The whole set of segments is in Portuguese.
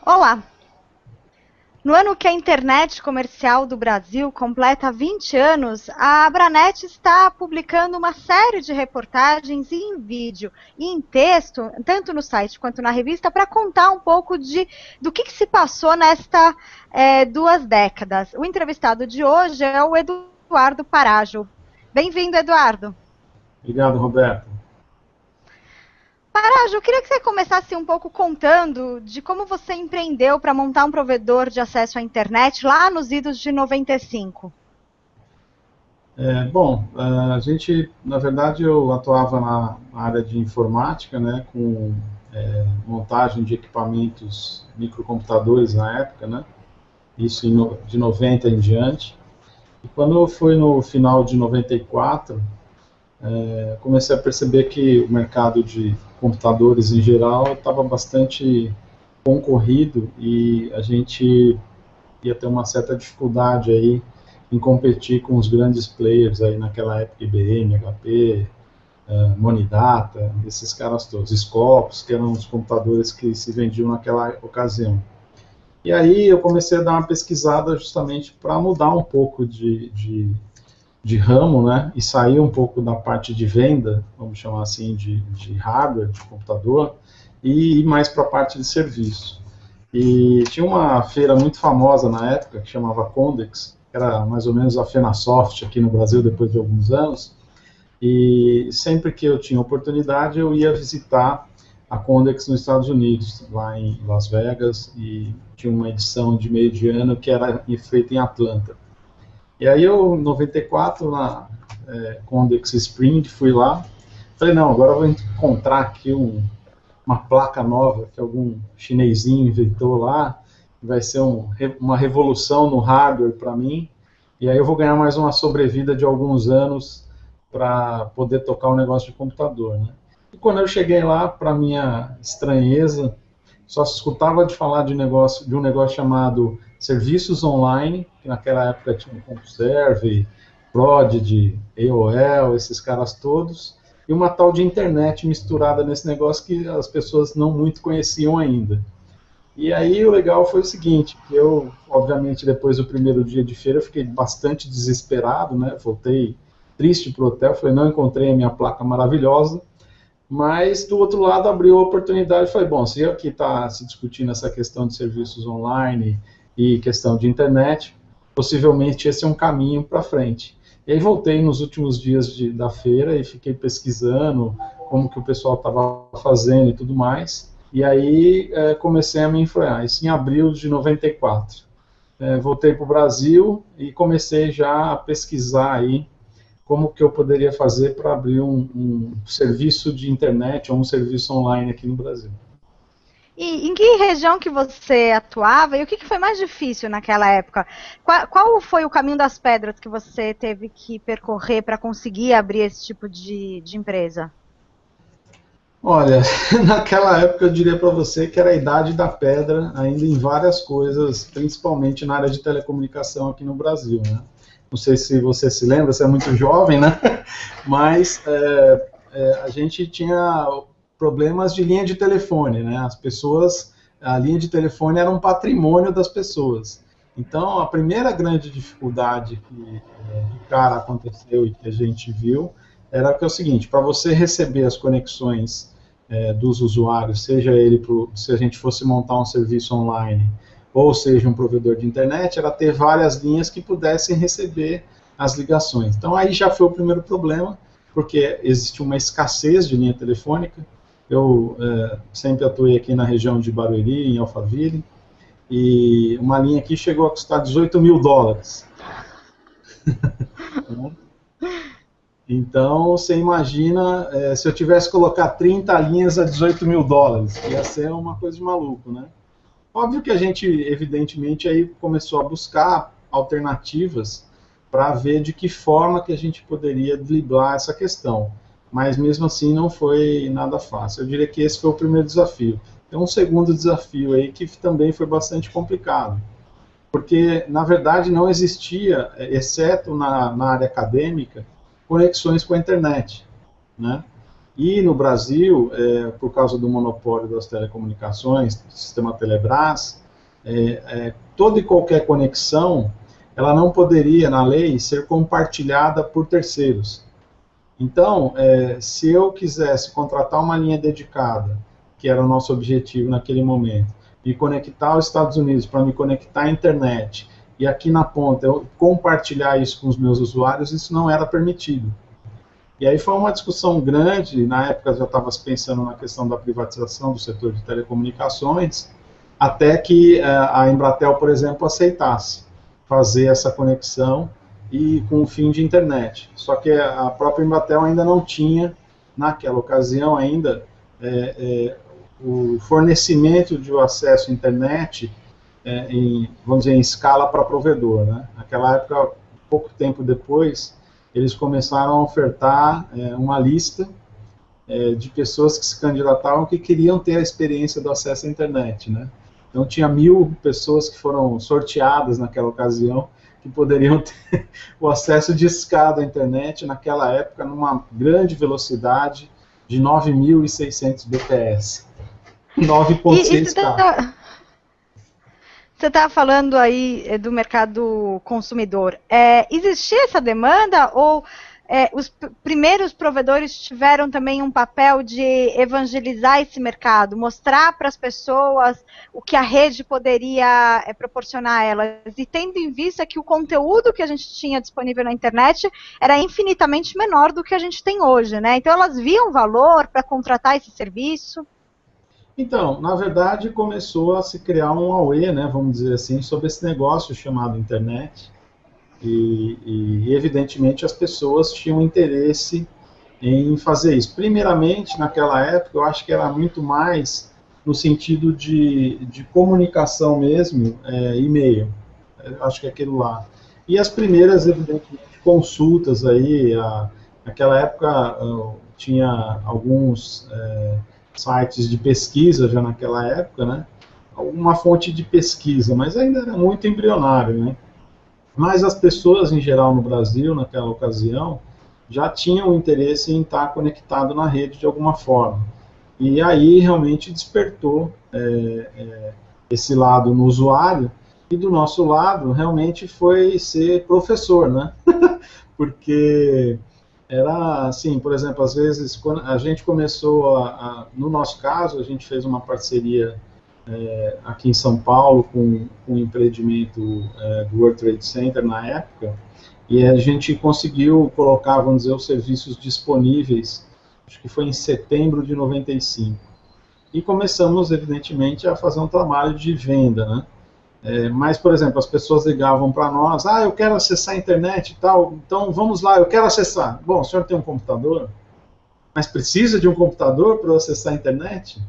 Olá! No ano que a internet comercial do Brasil completa 20 anos, a Abranet está publicando uma série de reportagens em vídeo e em texto, tanto no site quanto na revista, para contar um pouco do que se passou nesta 2 décadas. O entrevistado de hoje é o Eduardo Parajo. Bem-vindo, Eduardo. Obrigado, Roberto. Parajo, eu queria que você começasse um pouco contando de como você empreendeu para montar um provedor de acesso à internet lá nos idos de 95. A gente, na verdade, eu atuava na área de informática, né, com montagem de equipamentos, microcomputadores na época, né, isso de 90 em diante. E quando foi no final de 94, comecei a perceber que o mercado de computadores em geral estava bastante concorrido e a gente ia ter uma certa dificuldade aí em competir com os grandes players aí naquela época, IBM, HP, Monidata, esses caras todos, Scopus, que eram os computadores que se vendiam naquela ocasião. E aí eu comecei a dar uma pesquisada justamente para mudar um pouco de ramo, né, e sair um pouco da parte de venda, vamos chamar assim, de hardware, de computador, e ir mais para a parte de serviço. E tinha uma feira muito famosa na época, que chamava Condex, que era mais ou menos a FenaSoft aqui no Brasil, depois de alguns anos, e sempre que eu tinha oportunidade, eu ia visitar a Condex nos Estados Unidos, lá em Las Vegas, e tinha uma edição de meio de ano que era feita em Atlanta. E aí eu, em 94, na Condex Spring, fui lá, falei, não, agora eu vou encontrar aqui uma placa nova que algum chinesinho inventou lá, vai ser uma revolução no hardware para mim, e aí eu vou ganhar mais uma sobrevida de alguns anos para poder tocar um negócio de computador, né? E quando eu cheguei lá, para minha estranheza, só se escutava de falar de um negócio chamado serviços online, que naquela época tinha o CompuServe, Prodigy, AOL, esses caras todos, e uma tal de internet misturada nesse negócio que as pessoas não muito conheciam ainda. E aí o legal foi o seguinte, que eu, obviamente, depois do primeiro dia de feira, eu fiquei bastante desesperado, né? Voltei triste pro hotel, falei, não encontrei a minha placa maravilhosa, mas do outro lado abriu a oportunidade e falei, bom, se aqui está se discutindo essa questão de serviços online e questão de internet, possivelmente esse é um caminho para frente. E aí voltei nos últimos dias da feira e fiquei pesquisando como que o pessoal estava fazendo e tudo mais. E aí comecei a me influenciar. Isso em abril de 94. Voltei para o Brasil e comecei já a pesquisar aí como que eu poderia fazer para abrir um serviço de internet ou um serviço online aqui no Brasil. E em que região que você atuava e o que foi mais difícil naquela época? Qual foi o caminho das pedras que você teve que percorrer para conseguir abrir esse tipo de empresa? Olha, naquela época eu diria para você que era a idade da pedra, ainda em várias coisas, principalmente na área de telecomunicação aqui no Brasil, né? Não sei se você se lembra, você é muito jovem, né? Mas a gente tinha problemas de linha de telefone, né? A linha de telefone era um patrimônio das pessoas. Então, a primeira grande dificuldade que de cara aconteceu e que a gente viu era que é o seguinte, para você receber as conexões dos usuários, se a gente fosse montar um serviço online, ou seja, um provedor de internet, era ter várias linhas que pudessem receber as ligações. Então, aí já foi o primeiro problema, porque existe uma escassez de linha telefônica. Eu sempre atuei aqui na região de Barueri, em Alphaville, e uma linha aqui chegou a custar US$ 18.000. Então, você imagina, se eu tivesse que colocar 30 linhas a US$ 18.000, ia ser uma coisa de maluco, né? Óbvio que a gente, evidentemente, aí começou a buscar alternativas para ver de que forma que a gente poderia driblar essa questão. Mas, mesmo assim, não foi nada fácil. Eu diria que esse foi o primeiro desafio. Tem um segundo desafio aí que também foi bastante complicado. Porque, na verdade, não existia, exceto na área acadêmica, conexões com a internet, né? E no Brasil, por causa do monopólio das telecomunicações, do sistema Telebrás, toda e qualquer conexão, ela não poderia, na lei, ser compartilhada por terceiros. Então, se eu quisesse contratar uma linha dedicada, que era o nosso objetivo naquele momento, me conectar aos Estados Unidos para me conectar à internet, e aqui na ponta eu compartilhar isso com os meus usuários, isso não era permitido. E aí foi uma discussão grande, na época já estava se pensando na questão da privatização do setor de telecomunicações, até que a Embratel, por exemplo, aceitasse fazer essa conexão e com o fim de internet. Só que a própria Embratel ainda não tinha, naquela ocasião ainda, o fornecimento de acesso à internet vamos dizer, em escala para provedor, né? Naquela época, pouco tempo depois, eles começaram a ofertar uma lista de pessoas que se candidatavam que queriam ter a experiência do acesso à internet, né? Então tinha 1000 pessoas que foram sorteadas naquela ocasião, que poderiam ter o acesso de escada à internet naquela época numa grande velocidade de 9.600 bps. 9.6K. Você estava falando aí do mercado consumidor. Existia essa demanda ou os primeiros provedores tiveram também um papel de evangelizar esse mercado, mostrar para as pessoas o que a rede poderia proporcionar a elas, e tendo em vista que o conteúdo que a gente tinha disponível na internet era infinitamente menor do que a gente tem hoje, né? Então elas viam valor para contratar esse serviço? Então, na verdade, começou a se criar um auê, né, vamos dizer assim, sobre esse negócio chamado internet. E, evidentemente, as pessoas tinham interesse em fazer isso. Primeiramente, naquela época, eu acho que era muito mais no sentido de comunicação mesmo, e-mail. Acho que é aquilo lá. E as primeiras, evidentemente, consultas aí, naquela época tinha alguns sites de pesquisa já naquela época, né? Uma fonte de pesquisa, mas ainda era muito embrionário, né? Mas as pessoas, em geral, no Brasil, naquela ocasião, já tinham interesse em estar conectado na rede de alguma forma. E aí, realmente, despertou esse lado no usuário, e do nosso lado, realmente, foi ser professor, né? Porque era assim, por exemplo, às vezes, quando a gente começou, no nosso caso, a gente fez uma parceria aqui em São Paulo com um empreendimento do World Trade Center na época, e a gente conseguiu colocar, vamos dizer, os serviços disponíveis, acho que foi em setembro de 95. E começamos, evidentemente, a fazer um trabalho de venda, né? Mas, por exemplo, as pessoas ligavam para nós, eu quero acessar a internet e tal, então vamos lá, eu quero acessar. Bom, o senhor tem um computador? Mas precisa de um computador para acessar a internet?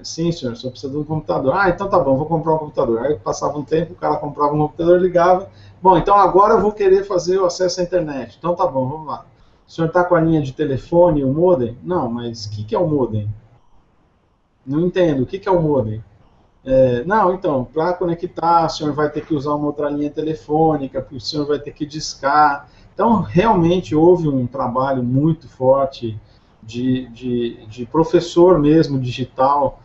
Sim, senhor, só precisa de um computador. Então tá bom, vou comprar um computador. Aí passava um tempo, o cara comprava um computador, ligava. Bom, então agora eu vou querer fazer o acesso à internet. Então tá bom, vamos lá. O senhor está com a linha de telefone, o modem? Não, mas o que é o modem? Não entendo, o que é o modem? Não, então, para conectar, o senhor vai ter que usar uma outra linha telefônica, porque o senhor vai ter que discar. Então, realmente houve um trabalho muito forte de professor mesmo digital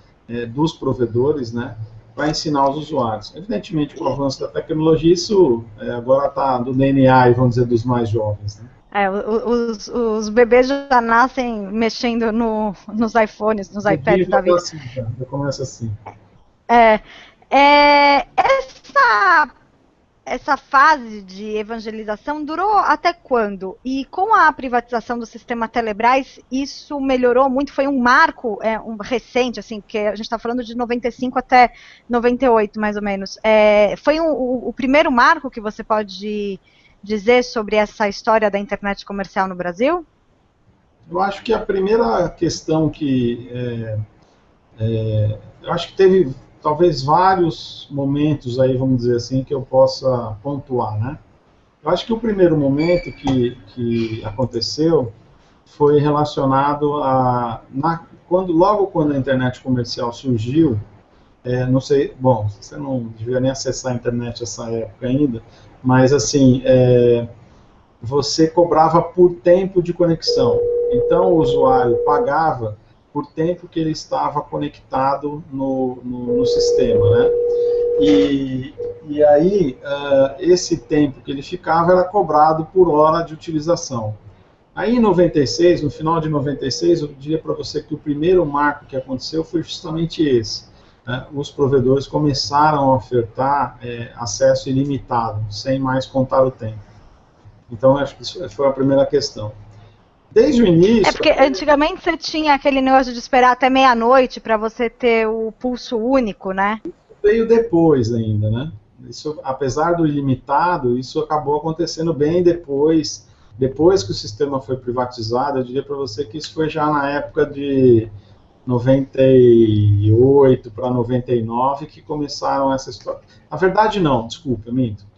dos provedores, né, para ensinar os usuários. Evidentemente, com o avanço da tecnologia, isso agora está do DNA, vamos dizer, dos mais jovens, né? Os bebês já nascem mexendo nos iPhones, nos iPads da vida. Assim, já começa assim. Essa fase de evangelização durou até quando? E com a privatização do sistema Telebrás, isso melhorou muito? Foi um marco recente, assim, porque a gente está falando de 95 até 98, mais ou menos. Foi o primeiro marco que você pode dizer sobre essa história da internet comercial no Brasil? Eu acho que a primeira questão que... eu acho que teve... talvez vários momentos aí, vamos dizer assim, que eu possa pontuar, né? Eu acho que o primeiro momento que aconteceu foi relacionado logo quando a internet comercial surgiu, não sei, bom, você não devia nem acessar a internet nessa época ainda, mas assim, você cobrava por tempo de conexão. Então o usuário pagava por tempo que ele estava conectado no sistema, né? E aí, esse tempo que ele ficava era cobrado por hora de utilização. Aí em 96, no final de 96, eu diria para você que o primeiro marco que aconteceu foi justamente esse. Né? Os provedores começaram a ofertar acesso ilimitado, sem mais contar o tempo. Então, acho que isso foi a primeira questão. Desde o início... É porque antigamente você tinha aquele negócio de esperar até meia-noite para você ter o pulso único, né? Veio depois ainda, né? Isso, apesar do ilimitado, isso acabou acontecendo bem depois que o sistema foi privatizado. Eu diria para você que isso foi já na época de 98 para 99 que começaram essa história. Na verdade, não, desculpa, eu minto.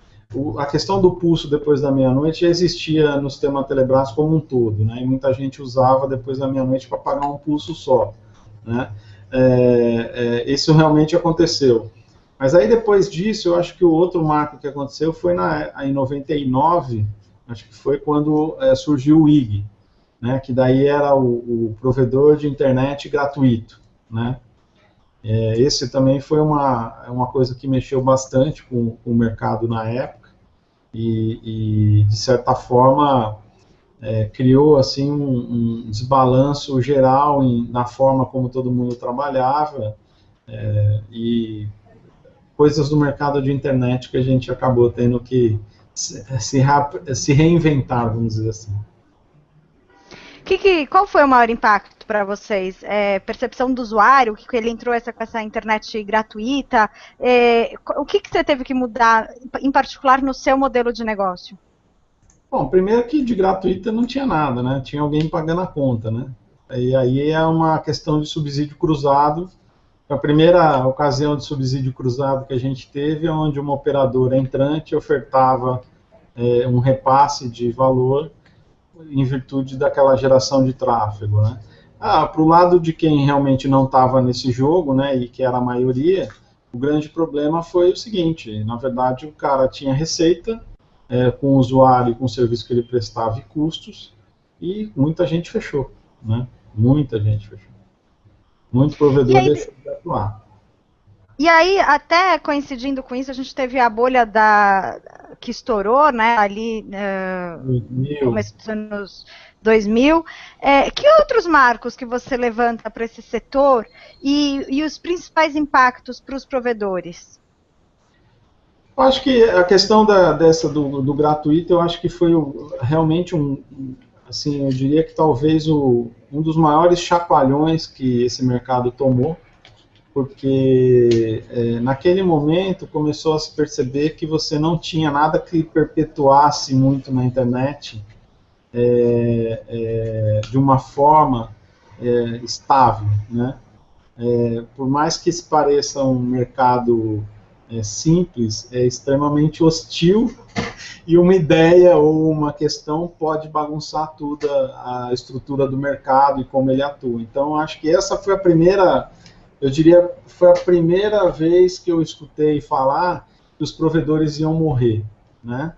A questão do pulso depois da meia-noite já existia no sistema Telebrás como um todo, né? E muita gente usava depois da meia-noite para pagar um pulso só, né? Isso realmente aconteceu. Mas aí depois disso, eu acho que o outro marco que aconteceu foi em 99, acho que foi quando surgiu o IG, né? Que daí era o provedor de internet gratuito, né? Esse também foi uma coisa que mexeu bastante com o mercado na época e de certa forma, criou assim um desbalanço geral na forma como todo mundo trabalhava e coisas do mercado de internet que a gente acabou tendo que se reinventar, vamos dizer assim. Qual foi o maior impacto para vocês? Percepção do usuário, que ele entrou com essa internet gratuita? O que você teve que mudar, em particular, no seu modelo de negócio? Bom, primeiro que de gratuita não tinha nada, né? Tinha alguém pagando a conta, né? E aí é uma questão de subsídio cruzado. A primeira ocasião de subsídio cruzado que a gente teve é onde uma operadora entrante ofertava um repasse de valor em virtude daquela geração de tráfego, né? Para o lado de quem realmente não estava nesse jogo, né, e que era a maioria, o grande problema foi o seguinte: na verdade, o cara tinha receita com o usuário e com o serviço que ele prestava e custos, e muita gente fechou, né? Muita gente fechou. Muito provedor deixou de atuar. E aí, até coincidindo com isso, a gente teve a bolha que estourou, né, ali no começo dos anos 2000. Que outros marcos que você levanta para esse setor e os principais impactos para os provedores? Eu acho que a questão do gratuito, eu acho que foi realmente assim, eu diria que talvez um dos maiores chacoalhões que esse mercado tomou, porque naquele momento começou a se perceber que você não tinha nada que perpetuasse muito na internet de uma forma estável, né? Por mais que se pareça um mercado simples, é extremamente hostil e uma ideia ou uma questão pode bagunçar toda a estrutura do mercado e como ele atua. Então, acho que essa foi a primeira... Eu diria, foi a primeira vez que eu escutei falar que os provedores iam morrer, né?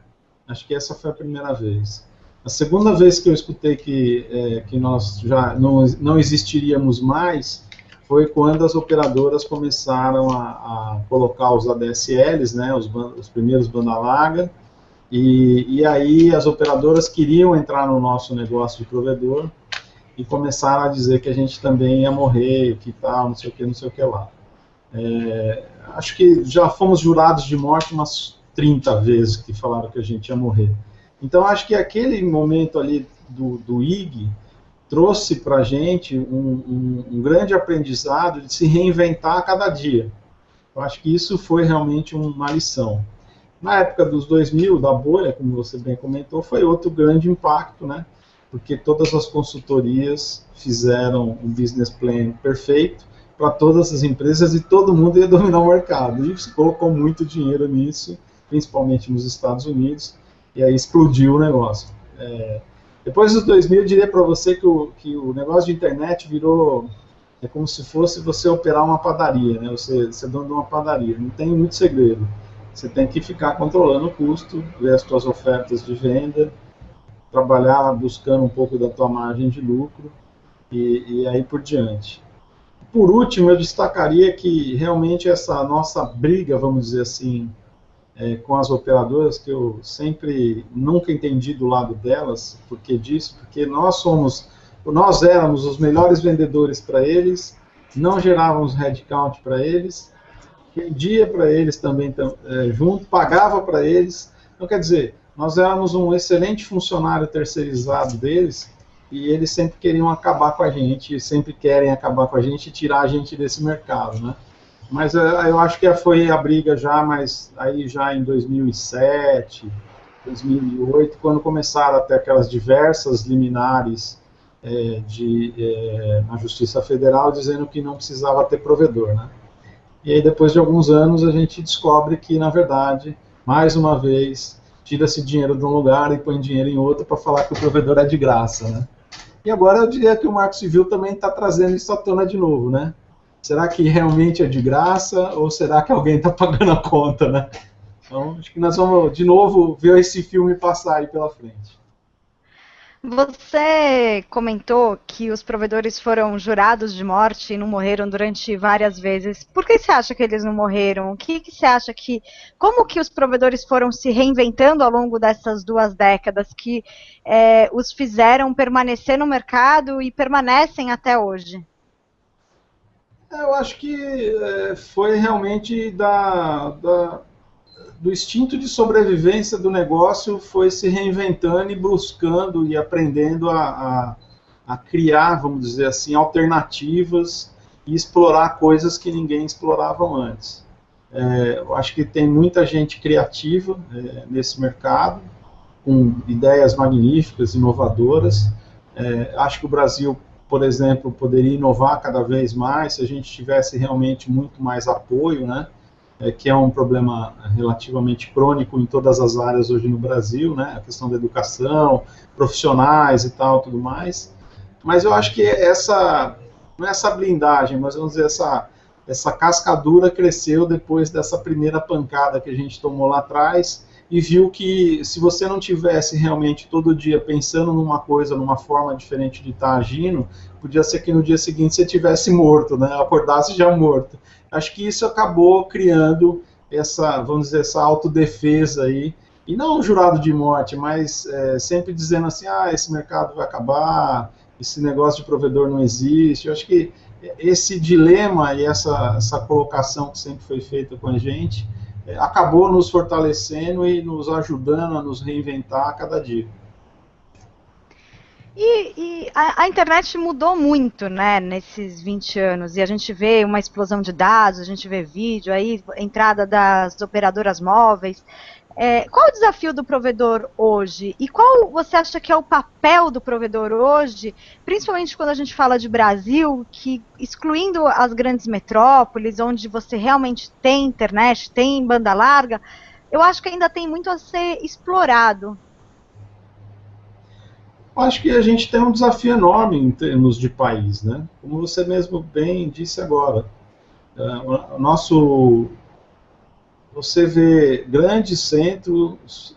Acho que essa foi a primeira vez. A segunda vez que eu escutei que nós já não existiríamos mais foi quando as operadoras começaram a colocar os ADSLs, né? Os primeiros banda larga, e aí as operadoras queriam entrar no nosso negócio de provedor, e começaram a dizer que a gente também ia morrer, que tal, não sei o que lá. Acho que já fomos jurados de morte umas 30 vezes que falaram que a gente ia morrer. Então, acho que aquele momento ali do IG trouxe para a gente um grande aprendizado de se reinventar a cada dia. Eu acho que isso foi realmente uma lição. Na época dos 2000, da bolha, como você bem comentou, foi outro grande impacto, né? Porque todas as consultorias fizeram um business plan perfeito para todas as empresas e todo mundo ia dominar o mercado. E se colocou muito dinheiro nisso, principalmente nos Estados Unidos, e aí explodiu o negócio. Depois dos 2000, eu diria para você que o negócio de internet virou... É como se fosse você operar uma padaria, né? Você é dono de uma padaria, não tem muito segredo. Você tem que ficar controlando o custo, ver as suas ofertas de venda. trabalhar buscando um pouco da tua margem de lucro e aí por diante. Por último, eu destacaria que realmente essa nossa briga, vamos dizer assim, com as operadoras, que eu sempre nunca entendi do lado delas, por que disso, porque nós éramos os melhores vendedores para eles, não gerávamos headcount para eles, vendia para eles também junto, pagava para eles. Então, quer dizer, nós éramos um excelente funcionário terceirizado deles e eles sempre queriam acabar com a gente, sempre querem acabar com a gente e tirar a gente desse mercado, né? Mas eu acho que foi a briga já, mas aí já em 2007, 2008, quando começaram a ter aquelas diversas liminares na Justiça Federal dizendo que não precisava ter provedor, né? E aí, depois de alguns anos, a gente descobre que, na verdade, mais uma vez, tira-se dinheiro de um lugar e põe dinheiro em outro para falar que o provedor é de graça, né? E agora eu diria que o Marco Civil também está trazendo isso à tona de novo, né? Será que realmente é de graça ou será que alguém está pagando a conta, né? Então, acho que nós vamos, de novo, ver esse filme passar aí pela frente. Você comentou que os provedores foram jurados de morte e não morreram durante várias vezes. Por que você acha que eles não morreram? O que você acha que... Como que os provedores foram se reinventando ao longo dessas 2 décadas que os fizeram permanecer no mercado e permanecem até hoje? Eu acho que foi realmente do instinto de sobrevivência do negócio, foi se reinventando e buscando e aprendendo a criar, vamos dizer assim, alternativas e explorar coisas que ninguém explorava antes. Eu acho que tem muita gente criativa nesse mercado, com ideias magníficas, inovadoras. Acho que o Brasil, por exemplo, poderia inovar cada vez mais se a gente tivesse realmente muito mais apoio, né? Que é um problema relativamente crônico em todas as áreas hoje no Brasil, né? A questão da educação, profissionais e tal, tudo mais. Mas eu acho que não é essa blindagem, mas vamos dizer, essa cascadura cresceu depois dessa primeira pancada que a gente tomou lá atrás e viu que se você não tivesse realmente todo dia pensando numa coisa, numa forma diferente de estar agindo, podia ser que no dia seguinte você estivesse morto, né? Acordasse já morto. Acho que isso acabou criando vamos dizer, essa autodefesa aí, e não um jurado de morte, mas sempre dizendo assim, esse mercado vai acabar, esse negócio de provedor não existe. Eu acho que esse dilema e essa colocação que sempre foi feita com a gente acabou nos fortalecendo e nos ajudando a nos reinventar a cada dia. E a internet mudou muito, né, nesses 20 anos, e a gente vê uma explosão de dados, a gente vê vídeo, aí entrada das operadoras móveis. Qual o desafio do provedor hoje? E qual você acha que é o papel do provedor hoje, principalmente quando a gente fala de Brasil, que excluindo as grandes metrópoles, onde você realmente tem internet, tem banda larga, eu acho que ainda tem muito a ser explorado. Acho que a gente tem um desafio enorme em termos de país, né? Como você mesmo bem disse agora. Você vê grandes centros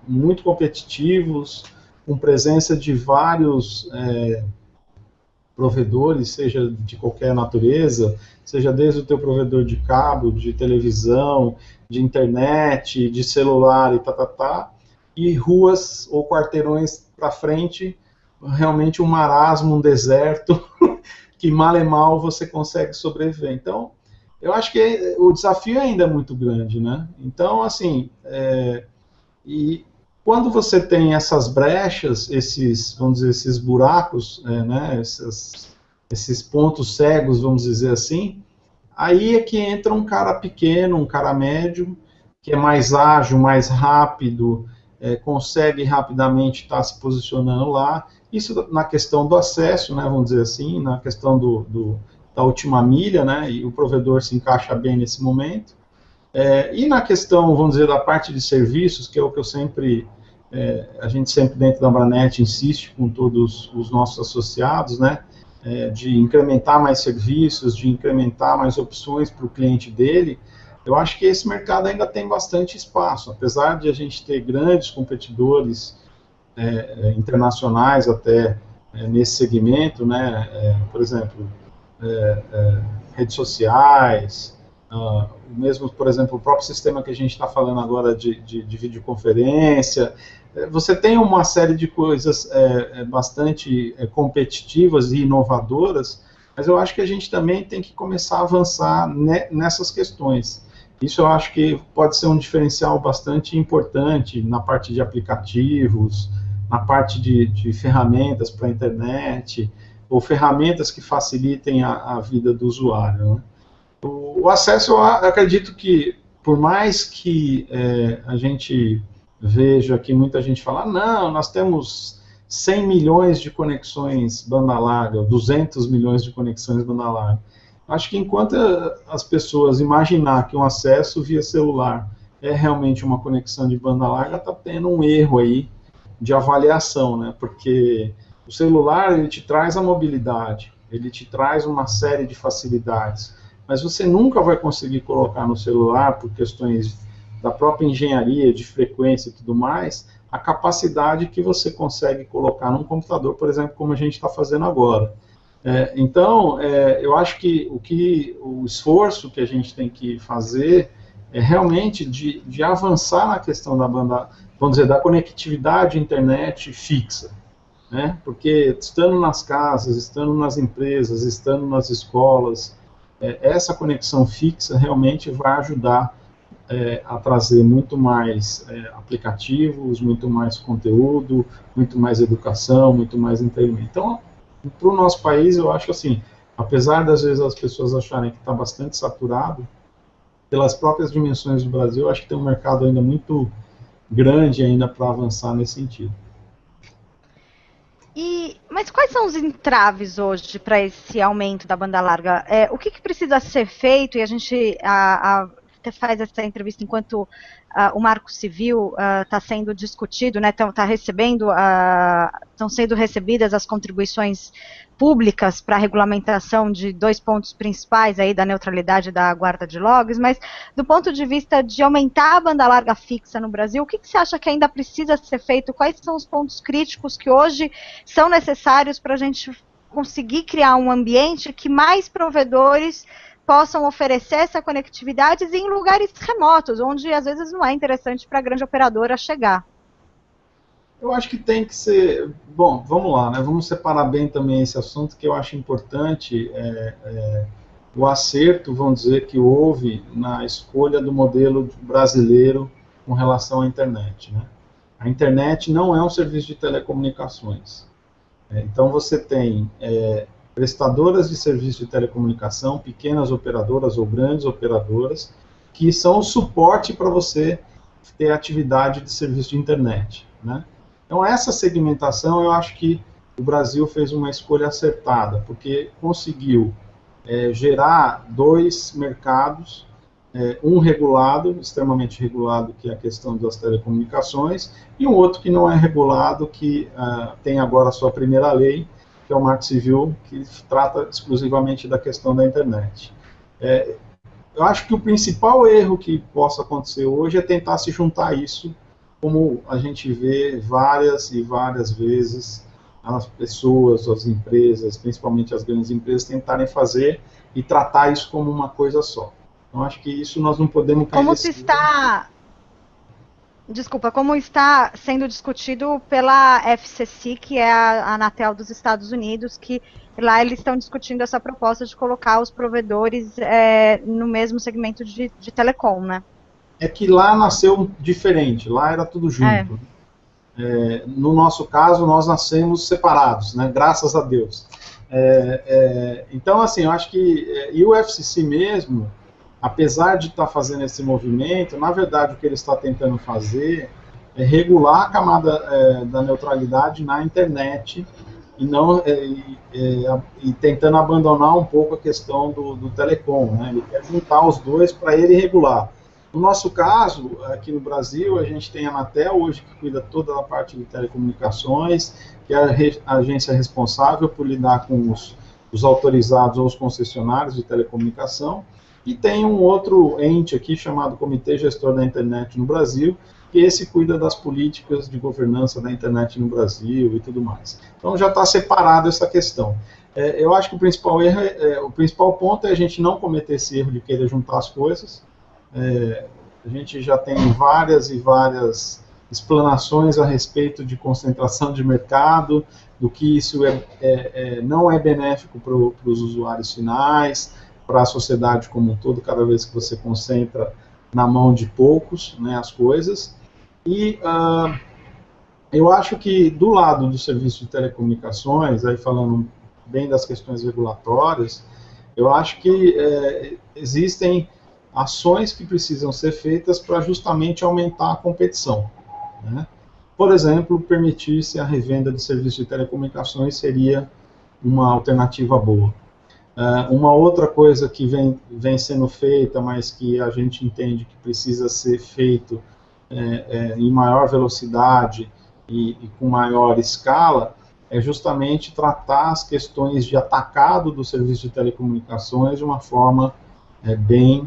muito competitivos, com presença de vários provedores, seja de qualquer natureza, seja desde o teu provedor de cabo, de televisão, de internet, de celular e ruas ou quarteirões para frente, realmente um marasmo, um deserto, que mal e mal você consegue sobreviver. Então, eu acho que o desafio ainda é muito grande, né? Então, assim, e quando você tem essas brechas, vamos dizer, esses buracos, né, esses pontos cegos, vamos dizer assim, aí é que entra um cara pequeno, um cara médio, que é mais ágil, mais rápido, consegue rapidamente estar se posicionando lá. Isso na questão do acesso, né, vamos dizer assim, na questão da última milha, né, e o provedor se encaixa bem nesse momento. E na questão, vamos dizer, da parte de serviços, que é o que a gente sempre dentro da Abranet insiste com todos os nossos associados, né, de incrementar mais serviços, de incrementar mais opções para o cliente dele. Eu acho que esse mercado ainda tem bastante espaço, apesar de a gente ter grandes competidores internacionais até nesse segmento, né? Por exemplo, redes sociais, mesmo, por exemplo, o próprio sistema que a gente está falando agora de videoconferência. Você tem uma série de coisas bastante competitivas e inovadoras, mas eu acho que a gente também tem que começar a avançar nessas questões. Isso eu acho que pode ser um diferencial bastante importante na parte de aplicativos, na parte de ferramentas para a internet, ou ferramentas que facilitem a vida do usuário, né? O acesso, eu acredito que, por mais que a gente veja que muita gente fala, não, nós temos 100 milhões de conexões banda larga, 200 milhões de conexões banda larga. Acho que enquanto as pessoas imaginar que um acesso via celular é realmente uma conexão de banda larga, está tendo um erro aí de avaliação, né? Porque o celular, ele te traz a mobilidade, ele te traz uma série de facilidades, mas você nunca vai conseguir colocar no celular, por questões da própria engenharia, de frequência e tudo mais, a capacidade que você consegue colocar num computador, por exemplo, como a gente está fazendo agora. Então, eu acho que o esforço que a gente tem que fazer é realmente de avançar na questão da banda, vamos dizer, da conectividade internet fixa, né? Porque estando nas casas, estando nas empresas, estando nas escolas, essa conexão fixa realmente vai ajudar a trazer muito mais aplicativos, muito mais conteúdo, muito mais educação, muito mais entretenimento. Então, para o nosso país, eu acho assim, apesar das vezes as pessoas acharem que está bastante saturado, pelas próprias dimensões do Brasil, eu acho que tem um mercado ainda muito grande ainda para avançar nesse sentido. Mas quais são os entraves hoje para esse aumento da banda larga? O que precisa ser feito? E a gente faz essa entrevista enquanto o Marco Civil está sendo discutido, né? Estão sendo recebidas as contribuições públicas para a regulamentação de 2 pontos principais aí da neutralidade da guarda de logs, mas do ponto de vista de aumentar a banda larga fixa no Brasil, o que você acha que ainda precisa ser feito? Quais são os pontos críticos que hoje são necessários para a gente conseguir criar um ambiente que mais provedores possam oferecer essa conectividade em lugares remotos, onde às vezes não é interessante para a grande operadora chegar? Eu acho que tem que ser... Bom, vamos lá, né? Vamos separar bem também esse assunto, que eu acho importante, o acerto, vamos dizer, que houve na escolha do modelo brasileiro com relação à internet, né? A internet não é um serviço de telecomunicações. Então, você tem prestadoras de serviço de telecomunicação, pequenas operadoras ou grandes operadoras, que são o suporte para você ter atividade de serviço de internet, né? Então, essa segmentação, eu acho que o Brasil fez uma escolha acertada, porque conseguiu gerar 2 mercados, um regulado, extremamente regulado, que é a questão das telecomunicações, e um outro que não é regulado, que tem agora a sua primeira lei, que é o Marco Civil, que trata exclusivamente da questão da internet. Eu acho que o principal erro que possa acontecer hoje é tentar se juntar a isso, como a gente vê várias e várias vezes as pessoas, as empresas, principalmente as grandes empresas, tentarem fazer e tratar isso como uma coisa só. Então, acho que isso nós não podemos cair nesse erro. Desculpa, como está sendo discutido pela FCC, que é a Anatel dos Estados Unidos, que lá eles estão discutindo essa proposta de colocar os provedores no mesmo segmento de telecom, né? É que lá nasceu diferente, lá era tudo junto. No nosso caso, nós nascemos separados, né? Graças a Deus. Então, assim, eu acho que e o FCC mesmo, apesar de estar fazendo esse movimento, na verdade o que ele está tentando fazer é regular a camada da neutralidade na internet e, não, e tentando abandonar um pouco a questão do telecom, né? Ele quer juntar os dois para ele regular. No nosso caso, aqui no Brasil, a gente tem a Anatel hoje, que cuida toda a parte de telecomunicações, que é a agência responsável por lidar com os autorizados ou os concessionários de telecomunicação, e tem um outro ente aqui chamado Comitê Gestor da Internet no Brasil, que esse cuida das políticas de governança da internet no Brasil e tudo mais. Então já está separado essa questão. Eu acho que o principal erro, o principal ponto é a gente não cometer esse erro de querer juntar as coisas. A gente já tem várias e várias explanações a respeito de concentração de mercado, do que isso não é benéfico para os usuários finais, para a sociedade como um todo, cada vez que você concentra na mão de poucos, né, as coisas. E eu acho que do lado do serviço de telecomunicações, aí falando bem das questões regulatórias, eu acho que existem ações que precisam ser feitas para justamente aumentar a competição, né? Por exemplo, permitir-se a revenda de serviços de telecomunicações seria uma alternativa boa. Uma outra coisa que vem sendo feita, mas que a gente entende que precisa ser feito em maior velocidade e com maior escala, é justamente tratar as questões de atacado do serviço de telecomunicações de uma forma bem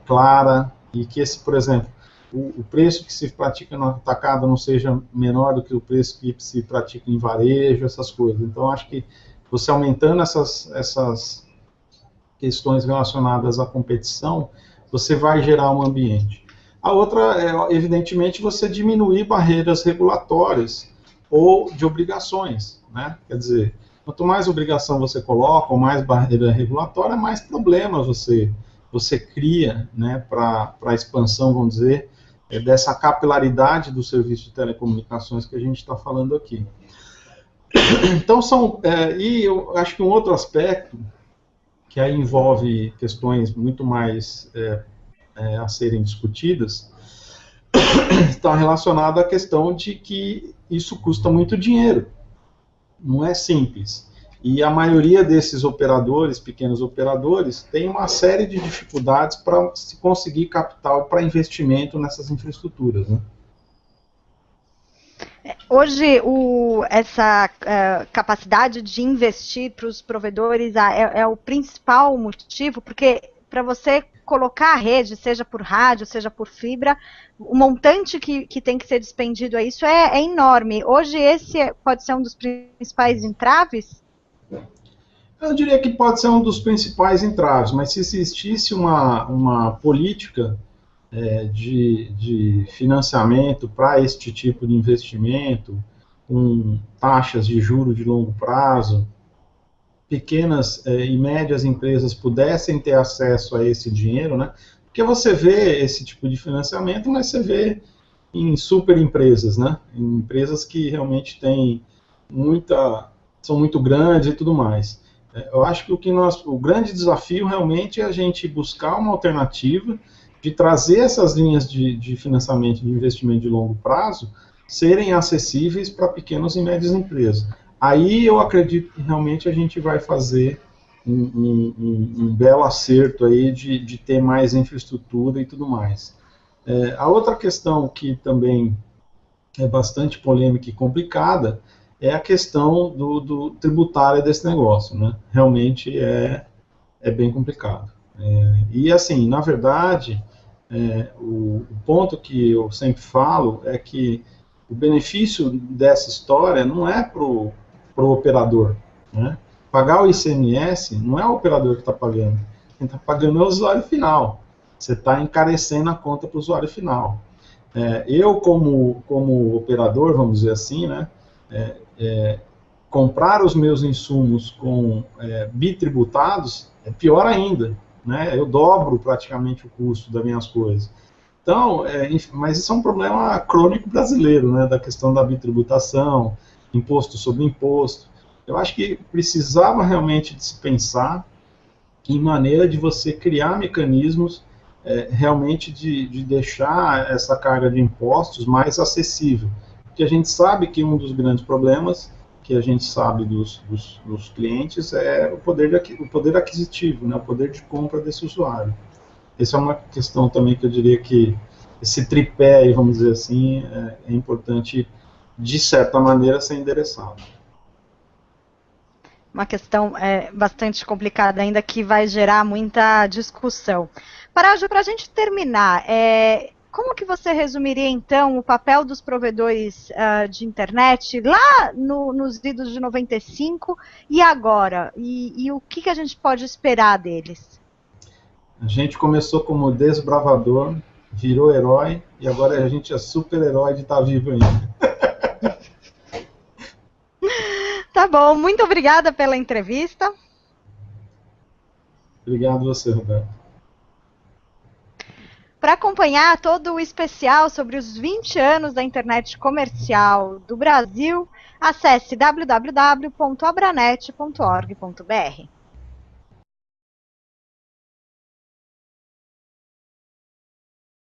clara, e que por exemplo, o preço que se pratica no atacado não seja menor do que o preço que se pratica em varejo, essas coisas. Então, acho que você aumentando essas questões relacionadas à competição, você vai gerar um ambiente. A outra é, evidentemente, você diminuir barreiras regulatórias ou de obrigações, né? Quer dizer, quanto mais obrigação você coloca, ou mais barreira regulatória, mais problemas você cria, né, para a expansão, vamos dizer, dessa capilaridade do serviço de telecomunicações que a gente está falando aqui. Então, e eu acho que um outro aspecto, que aí envolve questões muito mais a serem discutidas, está relacionado à questão de que isso custa muito dinheiro, não é simples. E a maioria desses operadores, pequenos operadores, tem uma série de dificuldades para se conseguir capital para investimento nessas infraestruturas, né? Hoje, essa capacidade de investir para os provedores é o principal motivo, porque para você colocar a rede, seja por rádio, seja por fibra, o montante que tem que ser despendido a isso é enorme. Hoje, esse pode ser um dos principais entraves? Eu diria que pode ser um dos principais entraves, mas se existisse uma política de financiamento para este tipo de investimento, com taxas de juros de longo prazo, pequenas e médias empresas pudessem ter acesso a esse dinheiro, né? Porque você vê esse tipo de financiamento, mas você vê em super empresas, né? Em empresas que realmente têm são muito grandes e tudo mais. Eu acho que o grande desafio realmente é a gente buscar uma alternativa de trazer essas linhas de financiamento, de investimento de longo prazo, serem acessíveis para pequenas e médias empresas. Aí eu acredito que realmente a gente vai fazer um belo acerto aí de ter mais infraestrutura e tudo mais. A outra questão que também é bastante polêmica e complicada é a questão do tributário desse negócio, né? Realmente é bem complicado. E assim, na verdade, o ponto que eu sempre falo é que o benefício dessa história não é para o operador, né? Pagar o ICMS não é o operador que está pagando, quem está pagando é o usuário final. Você está encarecendo a conta para o usuário final. Eu, como operador, vamos dizer assim, né, comprar os meus insumos com bitributados é pior ainda, né? Eu dobro praticamente o custo das minhas coisas. Então, mas isso é um problema crônico brasileiro, né, da questão da bitributação, imposto sobre imposto. Eu acho que precisava realmente de se pensar em maneira de você criar mecanismos realmente de deixar essa carga de impostos mais acessível. Porque a gente sabe que um dos grandes problemas que a gente sabe dos clientes é o poder aquisitivo, né, o poder de compra desse usuário. Essa é uma questão também que eu diria que esse tripé, vamos dizer assim, é importante, de certa maneira, ser endereçado. Uma questão bastante complicada ainda, que vai gerar muita discussão. Parajo, para a gente terminar, como que você resumiria, então, o papel dos provedores de internet lá nos idos de 95 e agora? E o que a gente pode esperar deles? A gente começou como desbravador, virou herói, e agora a gente é super-herói de estar vivo ainda. Tá bom, muito obrigada pela entrevista. Obrigado a você, Roberto. Para acompanhar todo o especial sobre os 20 anos da internet comercial do Brasil, acesse www.abranet.org.br.